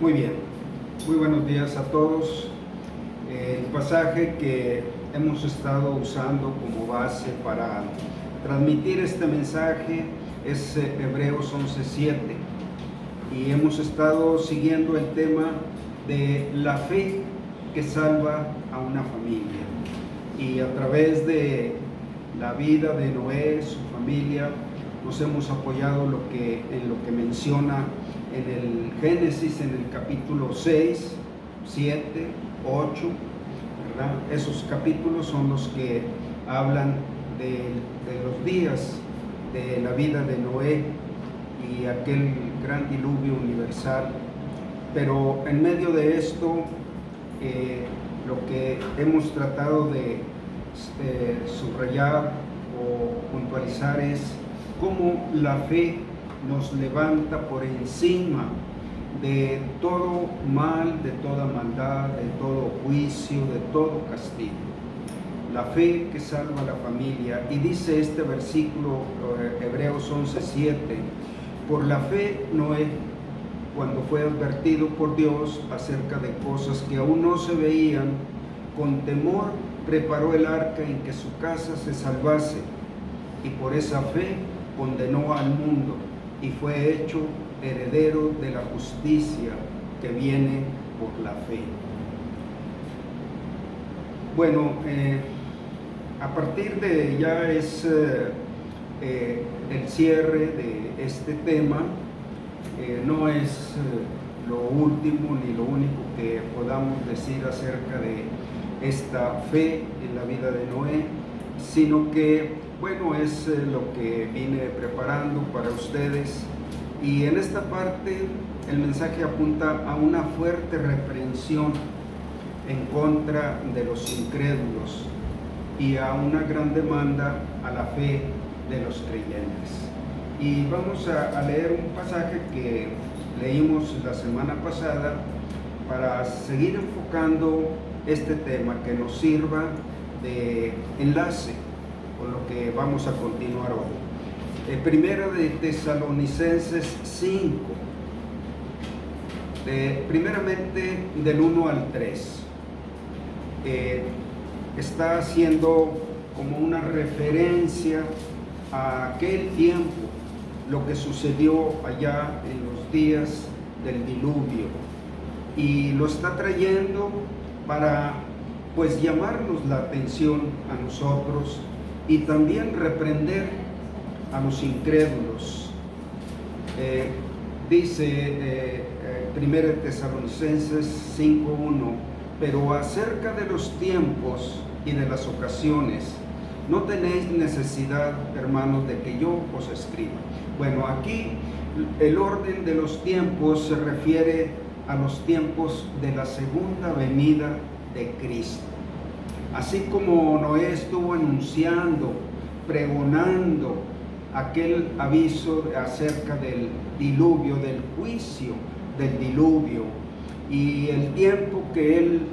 Muy bien, muy buenos días a todos. El pasaje que hemos estado usando como base para transmitir este mensaje es Hebreos 11:7 y hemos estado siguiendo el tema de la fe que salva a una familia. Y a través de la vida de Noé, su familia, nos hemos apoyado en lo que menciona en el Génesis, en el capítulo 6, 7, 8, ¿verdad? Esos capítulos son los que hablan de los días de la vida de Noé y aquel gran diluvio universal. Pero en medio de esto, lo que hemos tratado de subrayar o puntualizar es cómo la fe nos levanta por encima de todo mal, de toda maldad, de todo juicio, de todo castigo. La fe que salva a la familia. Y dice este versículo, Hebreos 11:7, por la fe Noé, cuando fue advertido por Dios acerca de cosas que aún no se veían, con temor preparó el arca en que su casa se salvase, y por esa fe condenó al mundo y fue hecho heredero de la justicia que viene por la fe. Bueno, a partir de ya es el cierre de este tema, no es lo último ni lo único que podamos decir acerca de esta fe en la vida de Noé, sino que bueno, es lo que vine preparando para ustedes. Y en esta parte el mensaje apunta a una fuerte reprensión en contra de los incrédulos y a una gran demanda a la fe de los creyentes. Y vamos a leer un pasaje que leímos la semana pasada para seguir enfocando este tema que nos sirva de enlace con lo que vamos a continuar hoy. Primera de Tesalonicenses 5, primeramente del 1 al 3. Está haciendo como una referencia a aquel tiempo, lo que sucedió allá en los días del diluvio, y lo está trayendo para pues llamarnos la atención a nosotros y también reprender a los incrédulos. Dice 1 Tesalonicenses 5:1, pero acerca de los tiempos y de las ocasiones, no tenéis necesidad, hermanos, de que yo os escriba. Bueno, aquí el orden de los tiempos se refiere a los tiempos de la segunda venida de Cristo. Así como Noé estuvo anunciando, pregonando aquel aviso acerca del diluvio, del juicio del diluvio, y el tiempo que él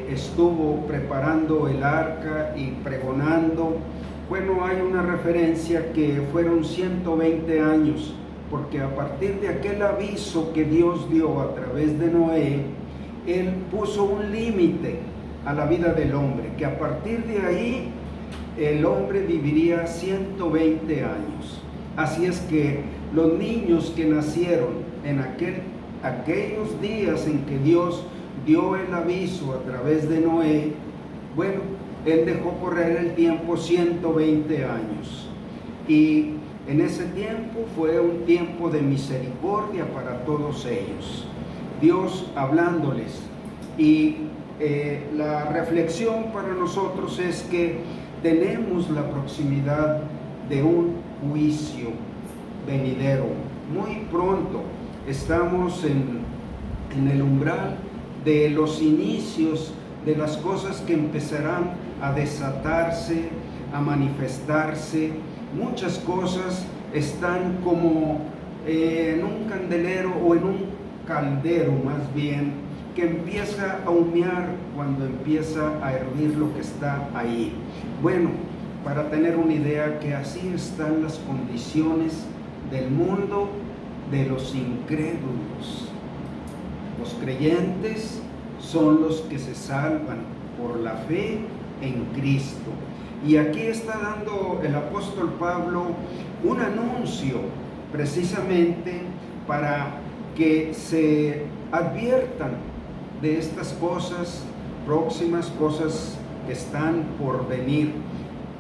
estuvo preparando el arca y pregonando, bueno, hay una referencia que fueron 120 años, porque a partir de aquel aviso que Dios dio a través de Noé, él puso un límite a la vida del hombre, que a partir de ahí el hombre viviría 120 años. Así es que los niños que nacieron en aquellos días en que Dios dio el aviso a través de Noé, bueno, él dejó correr el tiempo 120 años. Y en ese tiempo fue un tiempo de misericordia para todos ellos. Dios hablándoles. Y la reflexión para nosotros es que tenemos la proximidad de un juicio venidero. Muy pronto estamos en el umbral de los inicios de las cosas que empezarán a desatarse, a manifestarse. Muchas cosas están como en un candelero o en un caldero más bien, que empieza a humear cuando empieza a hervir lo que está ahí. Bueno, para tener una idea que así están las condiciones del mundo de los incrédulos. Los creyentes son los que se salvan por la fe en Cristo. Y aquí está dando el apóstol Pablo un anuncio precisamente para que se adviertan de estas cosas próximas, cosas que están por venir.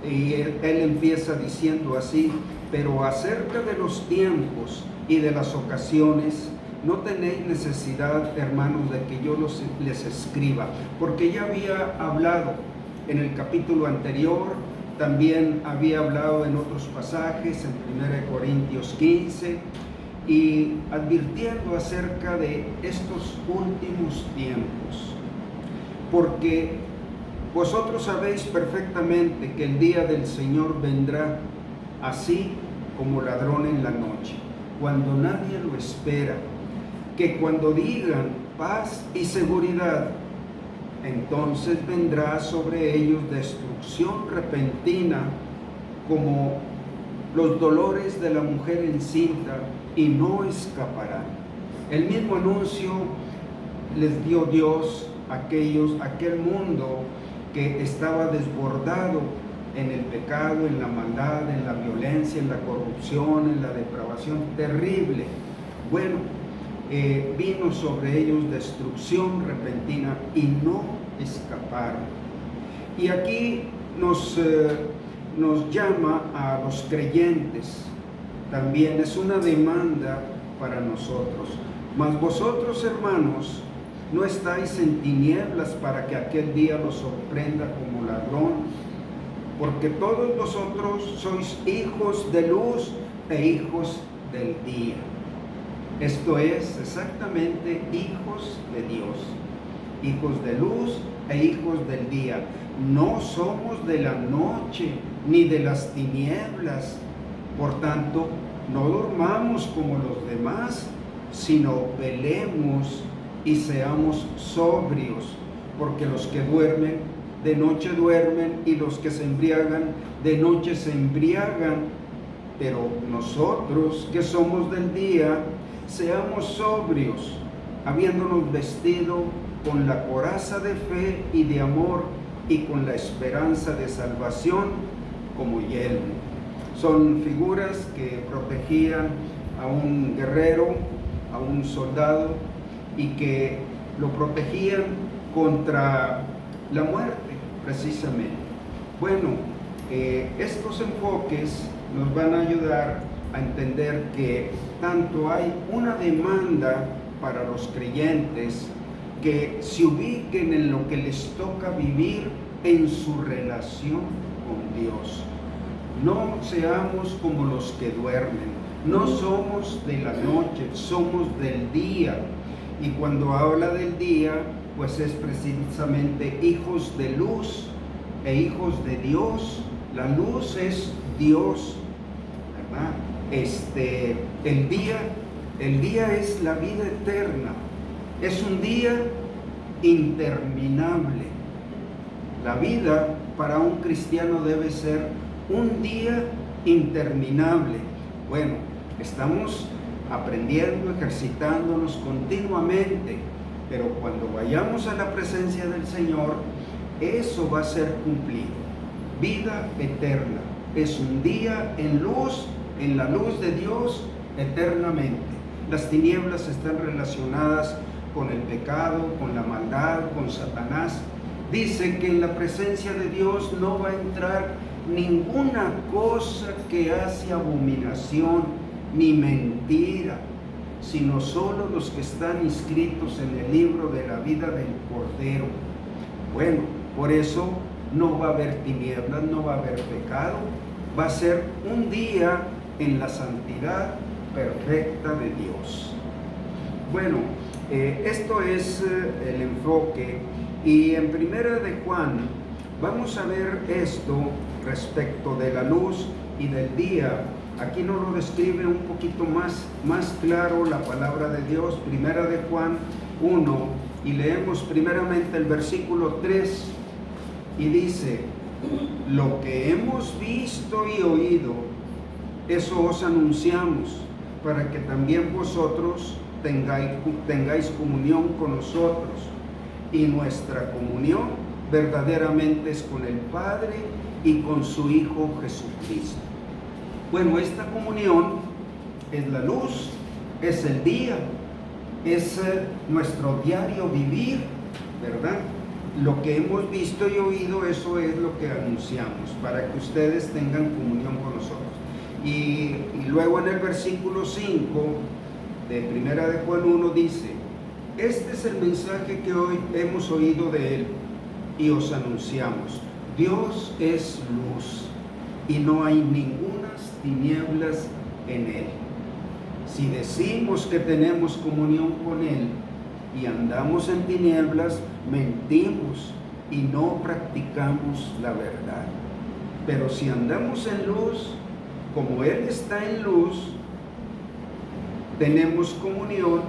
Y él empieza diciendo así: pero acerca de los tiempos y de las ocasiones, no tenéis necesidad, hermanos, de que yo les escriba, porque ya había hablado en el capítulo anterior, también había hablado en otros pasajes, en 1 Corintios 15, y advirtiendo acerca de estos últimos tiempos. Porque vosotros sabéis perfectamente que el día del Señor vendrá así como ladrón en la noche, cuando nadie lo espera, que cuando digan paz y seguridad, entonces vendrá sobre ellos destrucción repentina, como los dolores de la mujer encinta, y no escaparán. El mismo anuncio les dio Dios a aquel mundo que estaba desbordado en el pecado, en la maldad, en la violencia, en la corrupción, en la depravación terrible. Bueno, vino sobre ellos destrucción repentina y no escaparon. Y aquí nos llama a los creyentes, también es una demanda para nosotros. Mas vosotros, hermanos, no estáis en tinieblas para que aquel día los sorprenda como ladrón, porque todos vosotros sois hijos de luz e hijos del día. Esto es exactamente hijos de Dios, hijos de luz e hijos del día. No somos de la noche ni de las tinieblas. Por tanto, no durmamos como los demás, sino velemos y seamos sobrios, porque los que duermen, de noche duermen, y los que se embriagan, de noche se embriagan. Pero nosotros, que somos del día, seamos sobrios, habiéndonos vestido con la coraza de fe y de amor, y con la esperanza de salvación como yelmo. Son figuras que protegían a un guerrero, a un soldado, y que lo protegían contra la muerte, precisamente. Bueno, estos enfoques nos van a ayudar a entender que tanto hay una demanda para los creyentes que se ubiquen en lo que les toca vivir en su relación con Dios. No seamos como los que duermen, no somos de la noche, somos del día. Y cuando habla del día, pues es precisamente hijos de luz e hijos de Dios. La luz es Dios, ¿verdad? El día es la vida eterna, es un día interminable. La vida para un cristiano debe ser un día interminable. Bueno, estamos aprendiendo, ejercitándonos continuamente, pero cuando vayamos a la presencia del Señor, eso va a ser cumplido. Vida eterna es un día en luz, en la luz de Dios eternamente. Las tinieblas están relacionadas con el pecado, con la maldad, con Satanás. Dice que en la presencia de Dios no va a entrar ninguna cosa que hace abominación ni mentira, sino solo los que están inscritos en el libro de la vida del Cordero. Bueno, por eso no va a haber tinieblas, no va a haber pecado, va a ser un día en la santidad perfecta de Dios. Bueno, esto es el enfoque, y en Primera de Juan vamos a ver esto respecto de la luz y del día. Aquí nos lo describe un poquito más claro la palabra de Dios. Primera de Juan 1, y leemos primeramente el versículo 3, y dice: lo que hemos visto y oído, eso os anunciamos, para que también vosotros tengáis comunión con nosotros. Y nuestra comunión verdaderamente es con el Padre y con su Hijo Jesucristo. Bueno, esta comunión es la luz, es el día, es nuestro diario vivir, ¿verdad? Lo que hemos visto y oído, eso es lo que anunciamos, para que ustedes tengan comunión con nosotros. Y luego en el versículo 5 de Primera de Juan 1 dice: este es el mensaje que hoy hemos oído de Él y os anunciamos. Dios es luz y no hay ningunas tinieblas en Él. Si decimos que tenemos comunión con Él y andamos en tinieblas, mentimos y no practicamos la verdad. Pero si andamos en luz, como Él está en luz, tenemos comunión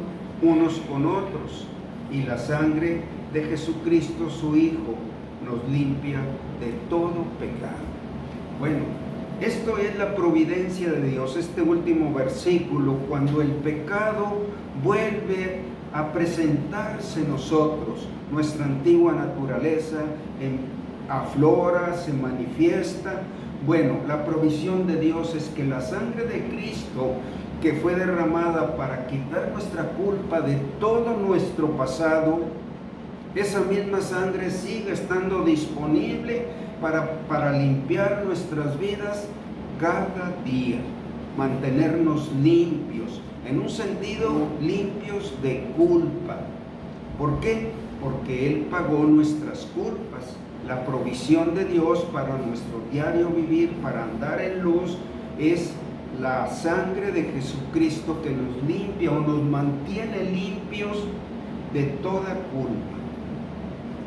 unos con otros, y la sangre de Jesucristo, su Hijo, nos limpia de todo pecado. Bueno, esto es la providencia de Dios, este último versículo, cuando el pecado vuelve a presentarse en nosotros, nuestra antigua naturaleza aflora, se manifiesta. Bueno, la provisión de Dios es que la sangre de Cristo, que fue derramada para quitar nuestra culpa de todo nuestro pasado, esa misma sangre sigue estando disponible para limpiar nuestras vidas cada día, mantenernos limpios, en un sentido limpios de culpa. ¿Por qué? Porque Él pagó nuestras culpas. La provisión de Dios para nuestro diario vivir, para andar en luz, es la sangre de Jesucristo que nos limpia o nos mantiene limpios de toda culpa.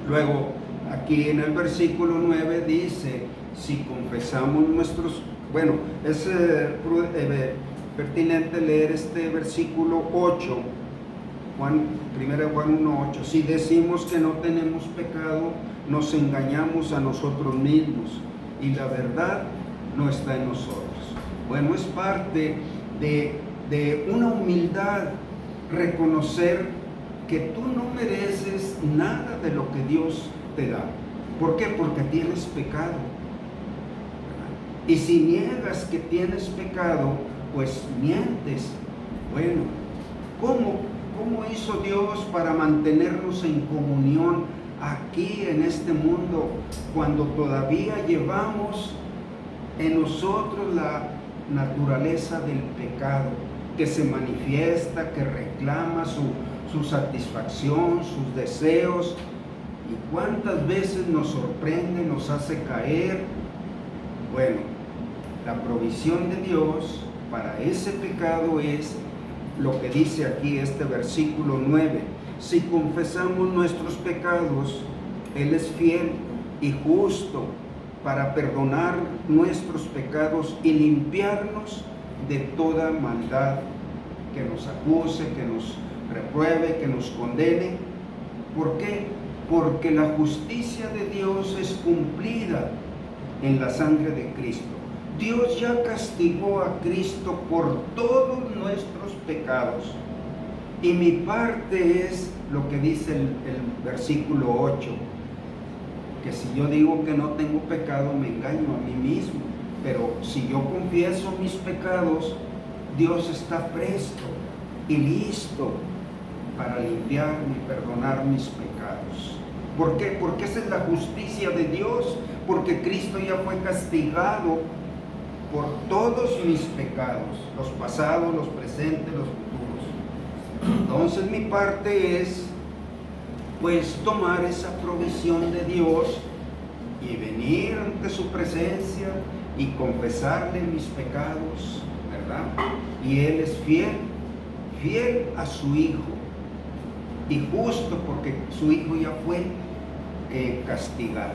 Luego, aquí en el versículo 9 dice: si confesamos nuestros... Bueno, es pertinente leer este versículo 8, 1 Juan 1:8. Si decimos que no tenemos pecado, nos engañamos a nosotros mismos y la verdad no está en nosotros. Bueno, es parte de una humildad reconocer que tú no mereces nada de lo que Dios te da. ¿Por qué? Porque tienes pecado. Y si niegas que tienes pecado, pues mientes. Bueno, ¿cómo hizo Dios para mantenernos en comunión aquí en este mundo cuando todavía llevamos en nosotros la naturaleza del pecado que se manifiesta, que reclama su satisfacción, sus deseos? ¿Y cuántas veces nos sorprende, nos hace caer? Bueno, la provisión de Dios para ese pecado es lo que dice aquí este versículo 9. Si confesamos nuestros pecados, Él es fiel y justo para perdonar nuestros pecados y limpiarnos de toda maldad, que nos acuse, que nos repruebe, que nos condene. ¿Por qué? Porque la justicia de Dios es cumplida en la sangre de Cristo. Dios ya castigó a Cristo por todos nuestros pecados. Y mi parte es lo que dice el versículo 8, que si yo digo que no tengo pecado, me engaño a mí mismo. Pero si yo confieso mis pecados, Dios está presto y listo para limpiarme y perdonar mis pecados. ¿Por qué? Porque esa es la justicia de Dios, porque Cristo ya fue castigado por todos mis pecados, los pasados, los presentes, los futuros. Entonces mi parte es, pues, tomar esa provisión de Dios y venir ante su presencia y confesarle mis pecados, ¿verdad? Y Él es fiel a su Hijo, y justo porque su Hijo ya fue castigado.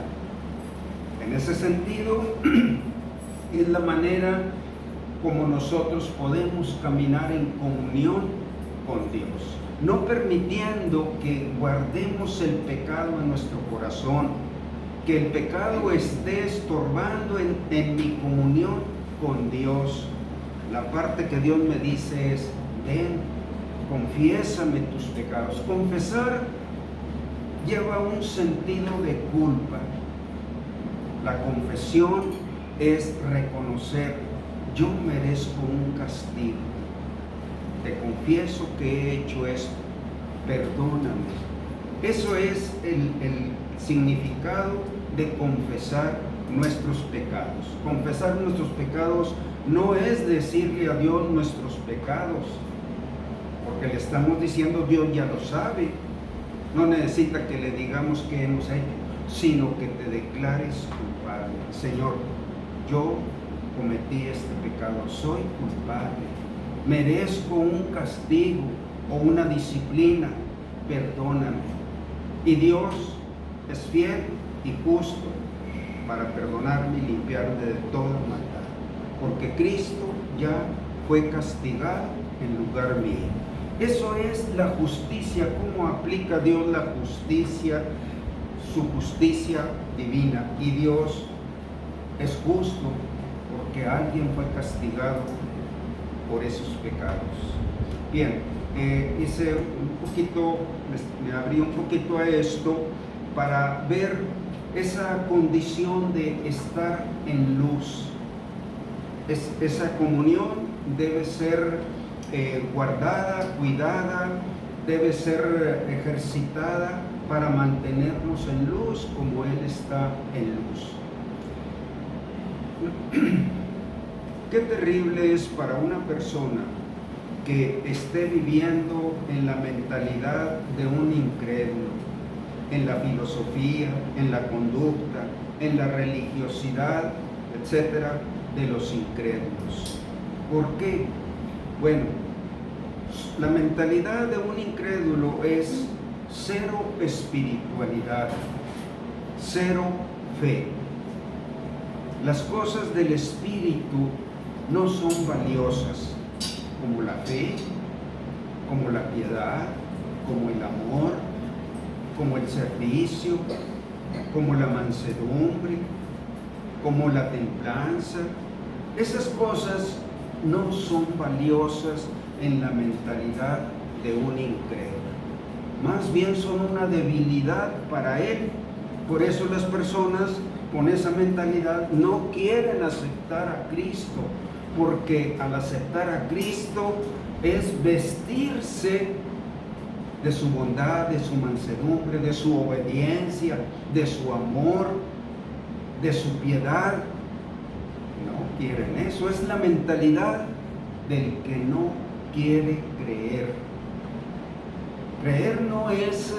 En ese sentido, es la manera como nosotros podemos caminar en comunión con Dios, no permitiendo que guardemos el pecado en nuestro corazón, que el pecado esté estorbando en mi comunión con Dios. La parte que Dios me dice es: ven, confiésame tus pecados. Confesar lleva un sentido de culpa. La confesión es reconocer, yo merezco un castigo. Te confieso que he hecho esto, perdóname. Eso es el significado de confesar nuestros pecados. Confesar nuestros pecados no es decirle a Dios nuestros pecados, porque le estamos diciendo, Dios ya lo sabe. No necesita que le digamos qué hemos hecho, sino que te declares culpable. Señor, yo cometí este pecado, soy culpable, merezco un castigo o una disciplina, perdóname. Y Dios es fiel y justo para perdonarme y limpiarme de toda maldad, porque Cristo ya fue castigado en lugar mío. Eso es la justicia, cómo aplica Dios la justicia, su justicia divina. Y Dios es justo porque alguien fue castigado por esos pecados. Bien, hice un poquito, me abrí un poquito a esto para ver esa condición de estar en luz. Esa comunión debe ser guardada, cuidada, debe ser ejercitada para mantenernos en luz como Él está en luz. Qué terrible es para una persona que esté viviendo en la mentalidad de un incrédulo, en la filosofía, en la conducta, en la religiosidad, etcétera, de los incrédulos. ¿Por qué? Bueno, la mentalidad de un incrédulo es cero espiritualidad, cero fe. Las cosas del espíritu no son valiosas, como la fe, como la piedad, como el amor, como el servicio, como la mansedumbre, como la templanza. Esas cosas no son valiosas en la mentalidad de un incrédulo. Más bien son una debilidad para él. Por eso las personas con esa mentalidad no quieren aceptar a Cristo, porque al aceptar a Cristo es vestirse de su bondad, de su mansedumbre, de su obediencia, de su amor, de su piedad. No quieren eso. Es la mentalidad del que no quiere creer. Creer no es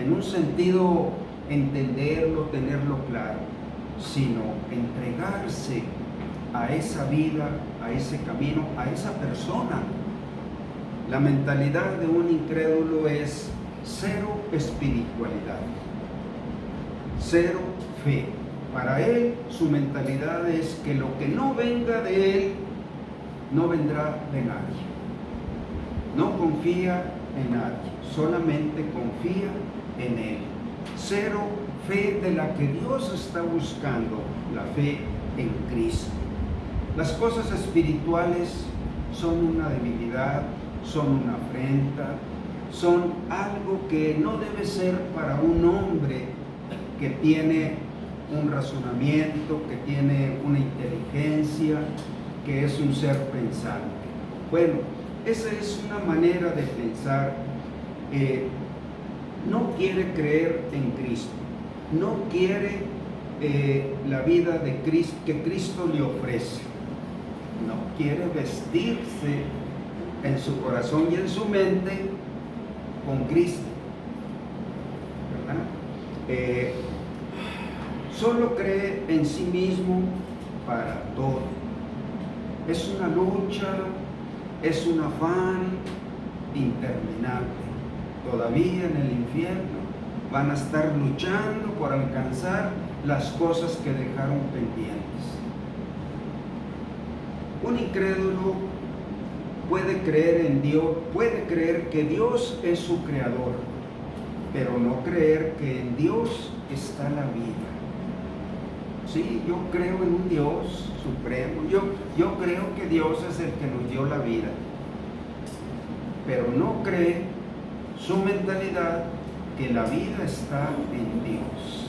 en un sentido entenderlo, tenerlo claro, sino entregarse a esa vida, a ese camino, a esa persona. La mentalidad de un incrédulo es cero espiritualidad, cero fe. Para él, su mentalidad es que lo que no venga de él, no vendrá de nadie. No confía en nadie, solamente confía en él. Cero fe de la que Dios está buscando, la fe en Cristo. Las cosas espirituales son una debilidad, son una afrenta, son algo que no debe ser para un hombre que tiene un razonamiento, que tiene una inteligencia, que es un ser pensante. Bueno, esa es una manera de pensar. No quiere creer en Cristo, no quiere la vida de Cristo, que Cristo le ofrece. No quiere vestirse en su corazón y en su mente con Cristo, ¿verdad? Solo cree en sí mismo para todo. Es una lucha, es un afán interminable. Todavía en el infierno van a estar luchando por alcanzar las cosas que dejaron pendientes. Un incrédulo puede creer en Dios, puede creer que Dios es su creador, pero no creer que en Dios está la vida. Sí, yo creo en un Dios supremo, yo creo que Dios es el que nos dio la vida, pero no cree, su mentalidad, que la vida está en Dios.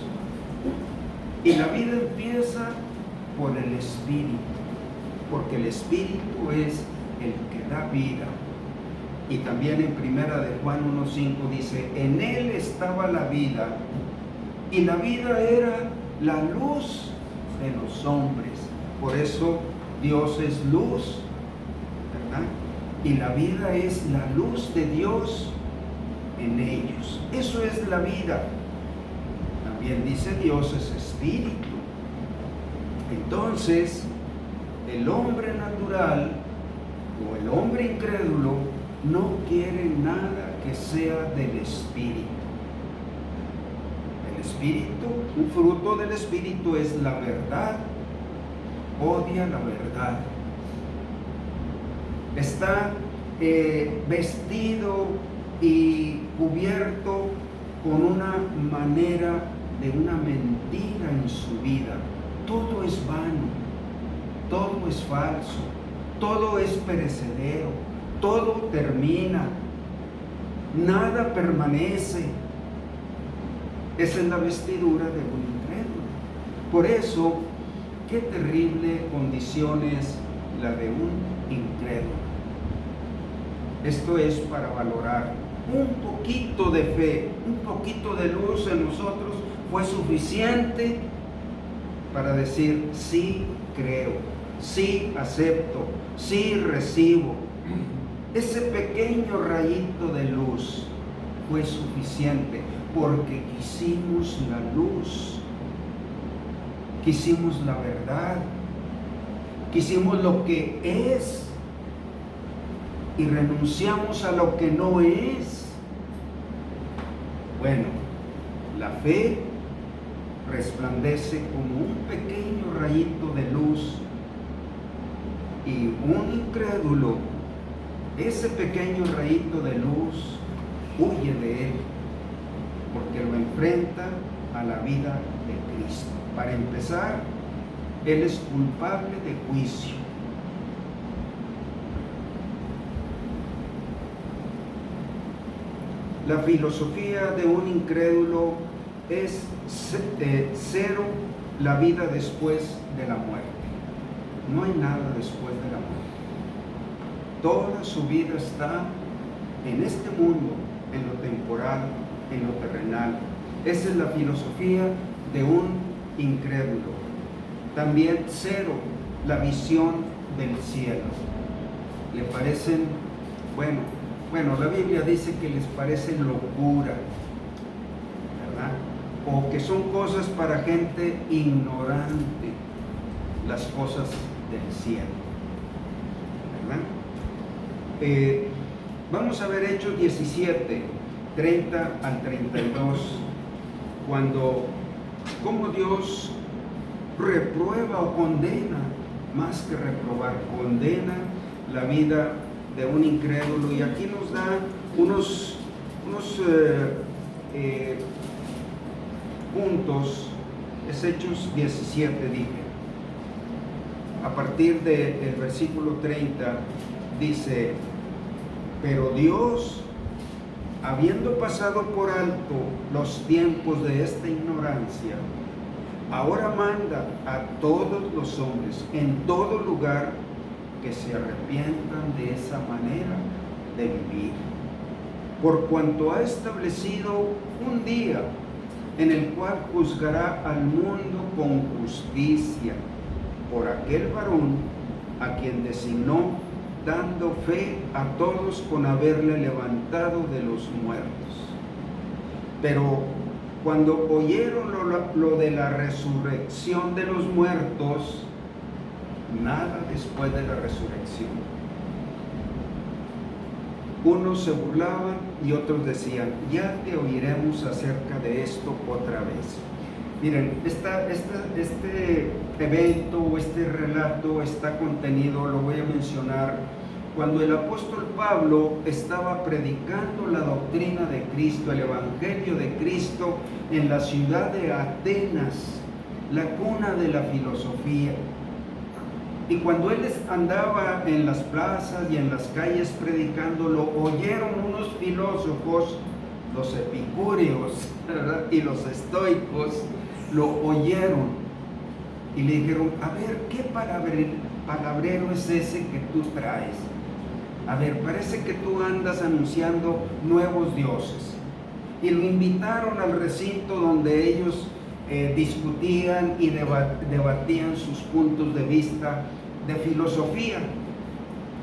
Y la vida empieza por el Espíritu, porque el Espíritu es el que da vida. Y también en primera de Juan 1:5 dice, en Él estaba la vida, y la vida era la luz de los hombres. Por eso Dios es luz, ¿verdad? Y la vida es la luz de Dios en ellos. Eso es la vida. También dice Dios es espíritu. Entonces, el hombre natural o el hombre incrédulo no quiere nada que sea del espíritu. El espíritu, un fruto del espíritu es la verdad. Odia la verdad. Está vestido y cubierto con una manera de una mentira en su vida. Todo es vano, todo es falso, todo es perecedero, todo termina, nada permanece. Esa es la vestidura de un incrédulo. Por eso, qué terrible condición es la de un incrédulo. Esto es para valorar. Un poquito de fe, un poquito de luz en nosotros fue suficiente para decir sí creo, sí acepto, sí recibo. Ese pequeño rayito de luz fue suficiente porque quisimos la luz, quisimos la verdad, quisimos lo que es y renunciamos a lo que no es. Bueno, la fe resplandece como un pequeño rayito de luz y un incrédulo, ese pequeño rayito de luz huye de él porque lo enfrenta a la vida de Cristo. Para empezar, él es culpable de juicio. La filosofía de un incrédulo es cero la vida después de la muerte. No hay nada después de la muerte. Toda su vida está en este mundo, en lo temporal, en lo terrenal. Esa es la filosofía de un incrédulo. También cero la visión del cielo. Le parecen, bueno, la Biblia dice que les parece locura, ¿verdad? O que son cosas para gente ignorante, las cosas del cielo, ¿verdad? Vamos a ver Hechos 17, 30 al 32, cómo Dios reprueba o condena, más que reprobar, condena la vida de un incrédulo. Y aquí nos da unos puntos. Es Hechos 17, dije. A partir del versículo 30 dice: pero Dios, habiendo pasado por alto los tiempos de esta ignorancia, ahora manda a todos los hombres en todo lugar que se arrepientan de esa manera de vivir, por cuanto ha establecido un día en el cual juzgará al mundo con justicia por aquel varón a quien designó, dando fe a todos con haberle levantado de los muertos. Pero cuando oyeron lo de la resurrección de los muertos, nada después de la resurrección. Unos se burlaban y otros decían: ya te oiremos acerca de esto otra vez. Miren, este evento o este relato está contenido, lo voy a mencionar, cuando el apóstol Pablo estaba predicando la doctrina de Cristo, el evangelio de Cristo, en la ciudad de Atenas, la cuna de la filosofía. Y cuando él andaba en las plazas y en las calles predicando, lo oyeron unos filósofos, los epicúreos, ¿verdad?, y los estoicos, lo oyeron y le dijeron: a ver, ¿qué palabrero es ese que tú traes? A ver, parece que tú andas anunciando nuevos dioses. Y lo invitaron al recinto donde ellos discutían y debatían sus puntos de vista de filosofía,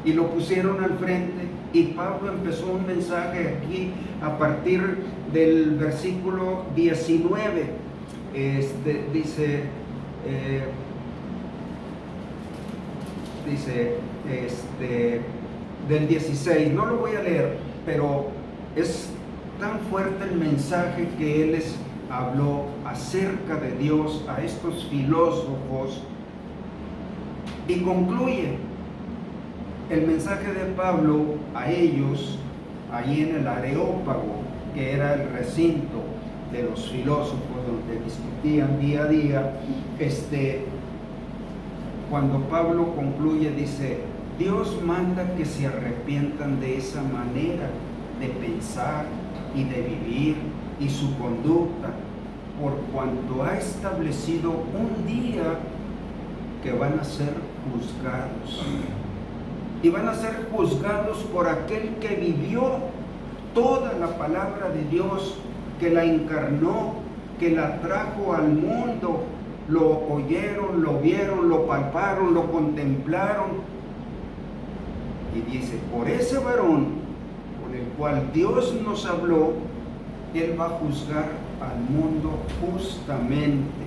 y lo pusieron al frente, y Pablo empezó un mensaje aquí a partir del versículo 19. Dice del 16, no lo voy a leer, pero es tan fuerte el mensaje que él les habló acerca de Dios a estos filósofos, y concluye el mensaje de Pablo a ellos ahí en el Areópago, que era el recinto de los filósofos donde discutían día a día. Cuando Pablo concluye, dice: Dios manda que se arrepientan de esa manera de pensar y de vivir y su conducta, por cuanto ha establecido un día que van a ser juzgados. Y van a ser juzgados por aquel que vivió toda la palabra de Dios, que la encarnó, que la trajo al mundo. Lo oyeron, lo vieron, lo palparon, lo contemplaron. Y dice: por ese varón con el cual Dios nos habló, Él va a juzgar al mundo justamente.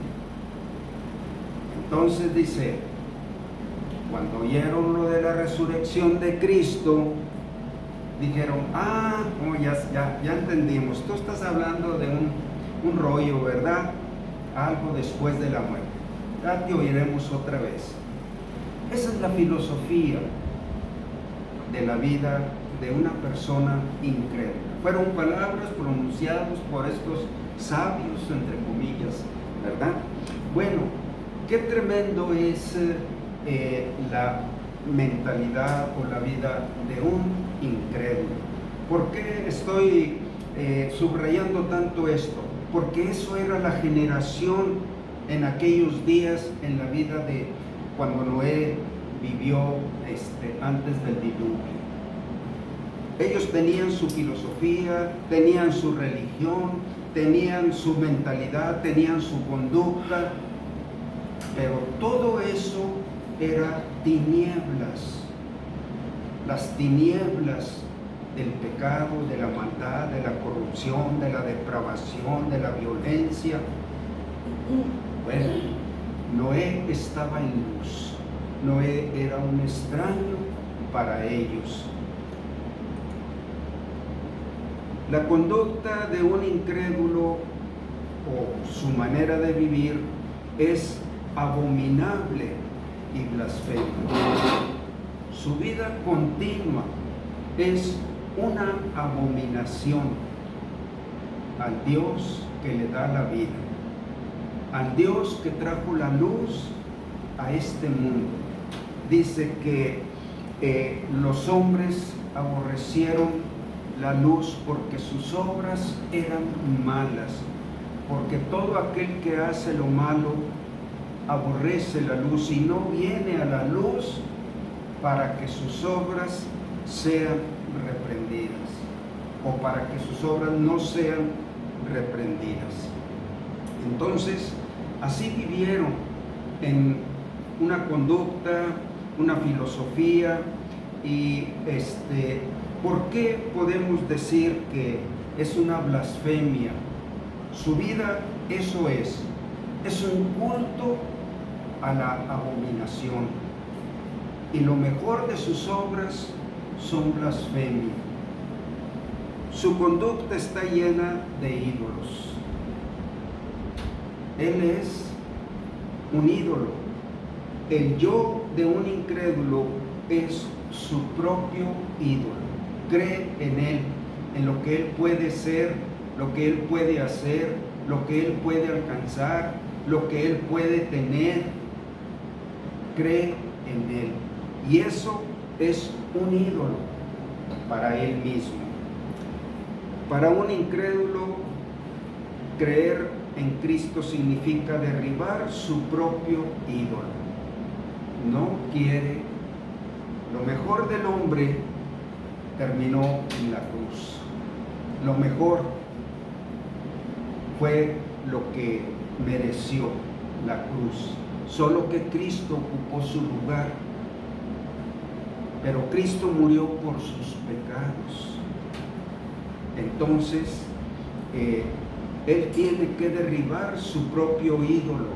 Entonces dice, cuando oyeron lo de la resurrección de Cristo, dijeron: ya entendimos, tú estás hablando de un rollo, ¿verdad? Algo después de la muerte. Ya te oiremos otra vez. Esa es la filosofía de la vida de una persona incrédula. Fueron palabras pronunciadas por estos sabios, entre comillas, ¿verdad? Bueno, qué tremendo es la mentalidad o la vida de un incrédulo. ¿Por qué estoy subrayando tanto esto? Porque eso era la generación en aquellos días, en la vida de cuando Noé vivió antes del diluvio. Ellos tenían su filosofía, tenían su religión, tenían su mentalidad, tenían su conducta, pero todo eso era tinieblas, las tinieblas del pecado, de la maldad, de la corrupción, de la depravación, de la violencia. Bueno, Noé estaba en luz. Noé era un extraño para ellos. La conducta de un incrédulo o su manera de vivir es abominable y blasfema. Su vida continua es una abominación al Dios que le da la vida, al Dios que trajo la luz a este mundo. Dice que los hombres aborrecieron la luz porque sus obras eran malas, porque todo aquel que hace lo malo aborrece la luz y no viene a la luz para que sus obras sean reprendidas, o para que sus obras no sean reprendidas. Entonces, así vivieron en una conducta, una filosofía, y ¿por qué podemos decir que es una blasfemia? Su vida eso es un culto a la abominación, y lo mejor de sus obras son blasfemia. Su conducta está llena de ídolos. Él es un ídolo. El yo de un incrédulo es su propio ídolo. Cree en él, en lo que él puede ser, lo que él puede hacer, lo que él puede alcanzar, lo que él puede tener. Cree en él. Y eso es un ídolo para él mismo. Para un incrédulo, creer en Cristo significa derribar su propio ídolo. No quiere. Lo mejor del hombre terminó en la cruz. Lo mejor fue lo que mereció la cruz. Solo que Cristo ocupó su lugar. Pero Cristo murió por sus pecados. Entonces, Él tiene que derribar su propio ídolo.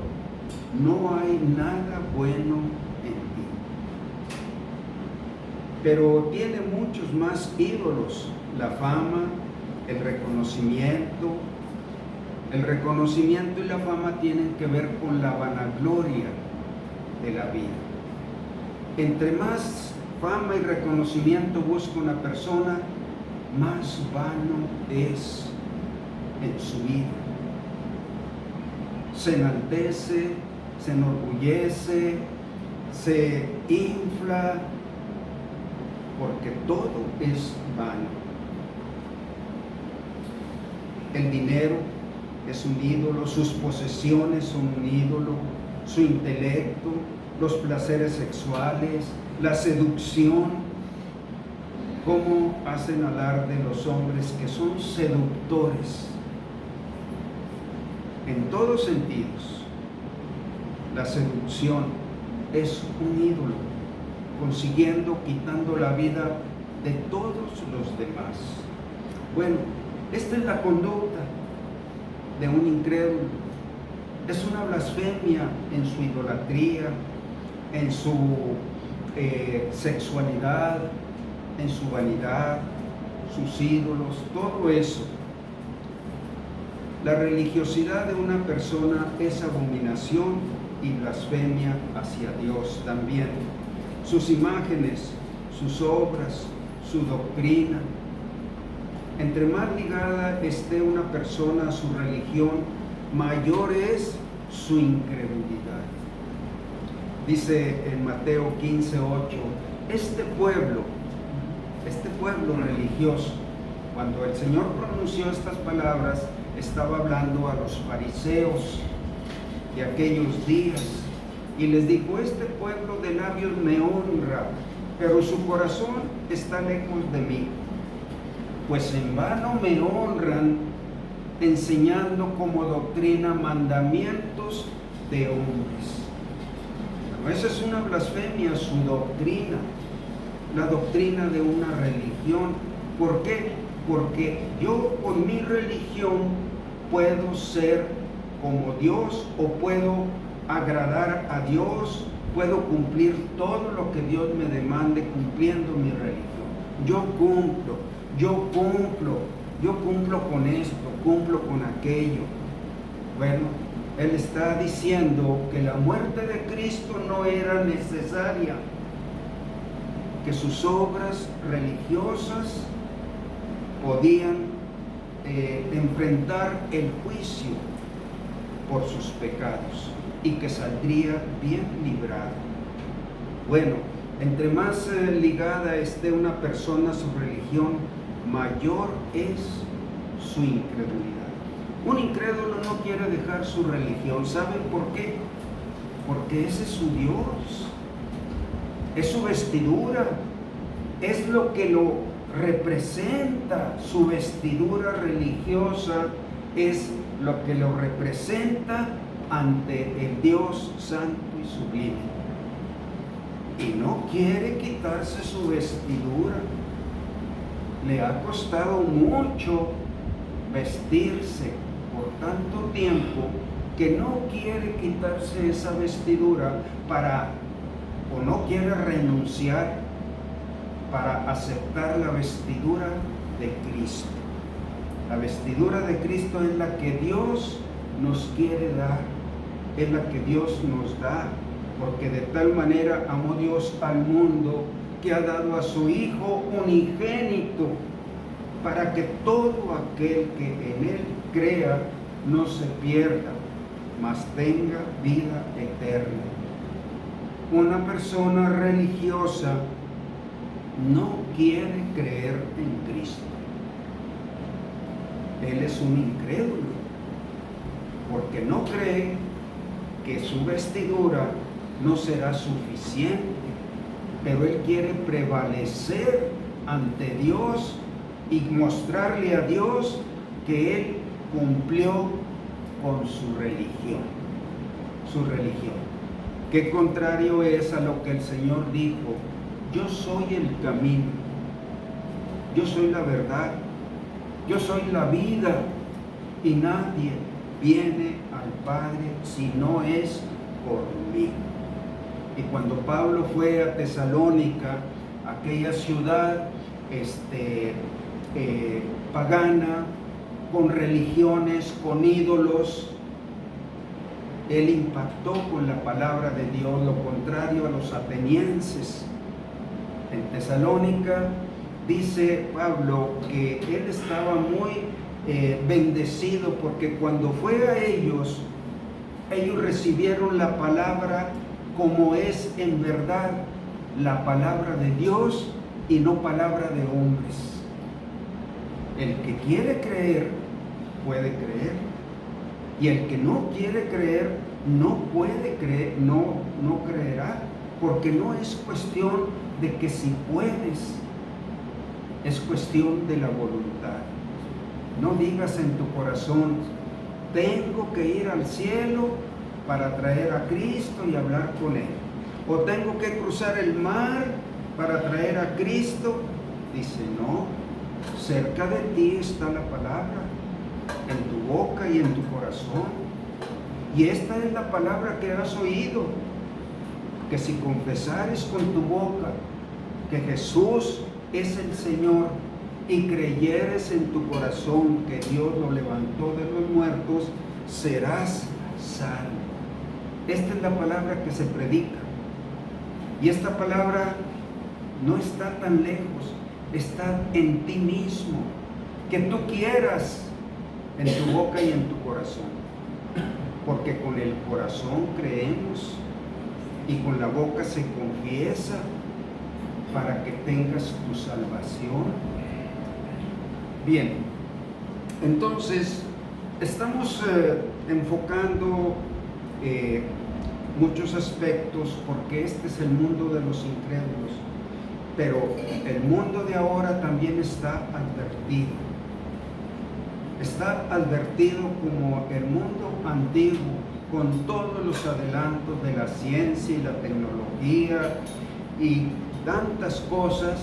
No hay nada bueno en ti. Pero tiene muchos más ídolos: la fama, el reconocimiento. El reconocimiento y la fama tienen que ver con la vanagloria de la vida. Entre más fama y reconocimiento busca una persona, más vano es en su vida. Se enaltece, se enorgullece, se infla, porque todo es vano. El dinero es un ídolo, sus posesiones son un ídolo, su intelecto, los placeres sexuales, la seducción. ¿Cómo hacen alarde los hombres que son seductores? En todos sentidos, la seducción es un ídolo, consiguiendo, quitando la vida de todos los demás. Bueno, esta es la conducta de un incrédulo. Es una blasfemia en su idolatría, en su sexualidad, en su vanidad, sus ídolos, todo eso. La religiosidad de una persona es abominación y blasfemia hacia Dios también. Sus imágenes, sus obras, su doctrina. Entre más ligada esté una persona a su religión, mayor es su incredulidad. Dice en Mateo 15:8, este pueblo religioso, cuando el Señor pronunció estas palabras, estaba hablando a los fariseos de aquellos días y les dijo: este pueblo de labios me honra, pero su corazón está lejos de mí, pues en vano me honran, enseñando como doctrina mandamientos de hombres. Bueno, esa es una blasfemia, su doctrina, la doctrina de una religión. ¿Por qué? Porque yo con mi religión puedo ser como Dios, o puedo agradar a Dios, puedo cumplir todo lo que Dios me demande cumpliendo mi religión. Yo cumplo con esto, cumplo con aquello. Bueno, Él está diciendo que la muerte de Cristo no era necesaria, que sus obras religiosas podían enfrentar el juicio por sus pecados y que saldría bien librado. Bueno, entre más ligada esté una persona a su religión, mayor es su incredulidad. Un incrédulo no quiere dejar su religión. ¿Saben por qué? Porque ese es su Dios, es su vestidura, es lo que lo representa. Su vestidura religiosa es lo que lo representa ante el Dios santo y sublime. Y no quiere quitarse su vestidura. Le ha costado mucho vestirse por tanto tiempo que no quiere quitarse esa vestidura o no quiere renunciar para aceptar la vestidura de Cristo. La vestidura de Cristo es la que Dios nos quiere dar, es la que Dios nos da, porque de tal manera amó Dios al mundo que ha dado a su Hijo unigénito, para que todo aquel que en Él crea no se pierda, mas tenga vida eterna. una persona religiosa no quiere creer en Cristo. Él es un incrédulo, porque no cree que su vestidura no será suficiente, pero él quiere prevalecer ante Dios y mostrarle a Dios que él cumplió con su religión, que contrario es a lo que el Señor dijo: yo soy el camino, yo soy la verdad, yo soy la vida, y nadie viene al Padre si no es por mí. Y cuando Pablo fue a Tesalónica, aquella ciudad pagana, con religiones, con ídolos, él impactó con la palabra de Dios, lo contrario a los atenienses. En Tesalónica dice Pablo que él estaba muy bendecido, porque cuando fue a ellos recibieron la palabra como es en verdad, la palabra de Dios y no palabra de hombres. El que quiere creer, puede creer. Y el que no quiere creer, no puede creer, no creerá. Porque no es cuestión de que si puedes, es cuestión de la voluntad. No digas en tu corazón: tengo que ir al cielo para traer a Cristo y hablar con Él. O tengo que cruzar el mar para traer a Cristo. Dice: no, cerca de ti está la palabra, en tu boca y en tu corazón. Y esta es la palabra que has oído, que si confesares con tu boca que Jesús es el Señor y creyeres en tu corazón que Dios lo levantó de los muertos, serás salvo. Esta es la palabra que se predica. Y esta palabra no está tan lejos, está en ti mismo, que tú quieras en tu boca y en tu corazón. Porque con el corazón creemos y con la boca se confiesa para que tengas tu salvación. Bien, entonces estamos enfocando muchos aspectos, porque este es el mundo de los incrédulos, pero el mundo de ahora también está advertido. Está advertido como el mundo antiguo, con todos los adelantos de la ciencia y la tecnología y tantas cosas.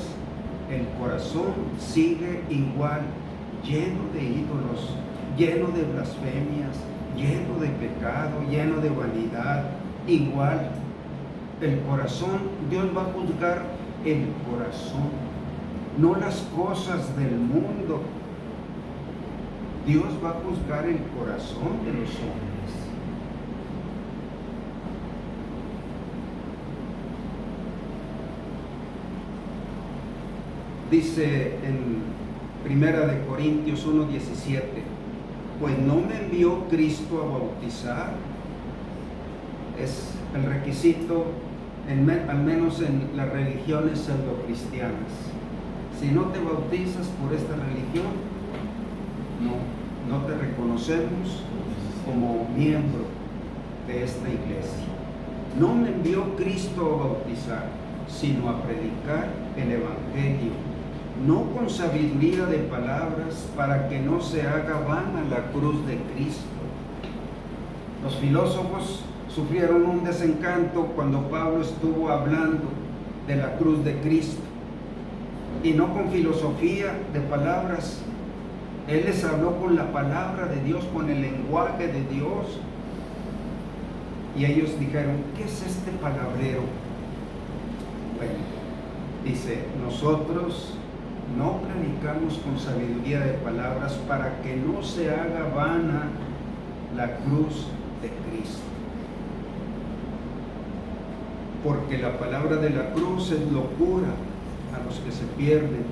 El corazón sigue igual, lleno de ídolos, lleno de blasfemias, lleno de pecado, lleno de vanidad. Igual, el corazón, Dios va a juzgar el corazón, no las cosas del mundo. Dios va a juzgar el corazón de los hombres. Dice en 1 Corintios 1:17: pues no me envió Cristo a bautizar. Es el requisito, al menos en las religiones pseudocristianas. Si no te bautizas por esta religión, no te reconocemos como miembro de esta iglesia. No me envió Cristo a bautizar, sino a predicar el Evangelio, no con sabiduría de palabras, para que no se haga vana la cruz de Cristo. Los filósofos sufrieron un desencanto cuando Pablo estuvo hablando de la cruz de Cristo, y no con filosofía de palabras. Él les habló con la palabra de Dios, con el lenguaje de Dios. Y ellos dijeron: ¿qué es este palabrero? Bueno, dice: nosotros no predicamos con sabiduría de palabras, para que no se haga vana la cruz de Cristo. Porque la palabra de la cruz es locura a los que se pierden,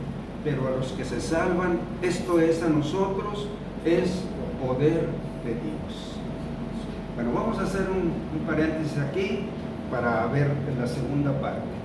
pero a los que se salvan, esto es, a nosotros, es poder de Dios. Bueno, vamos a hacer un paréntesis aquí. para ver la segunda parte.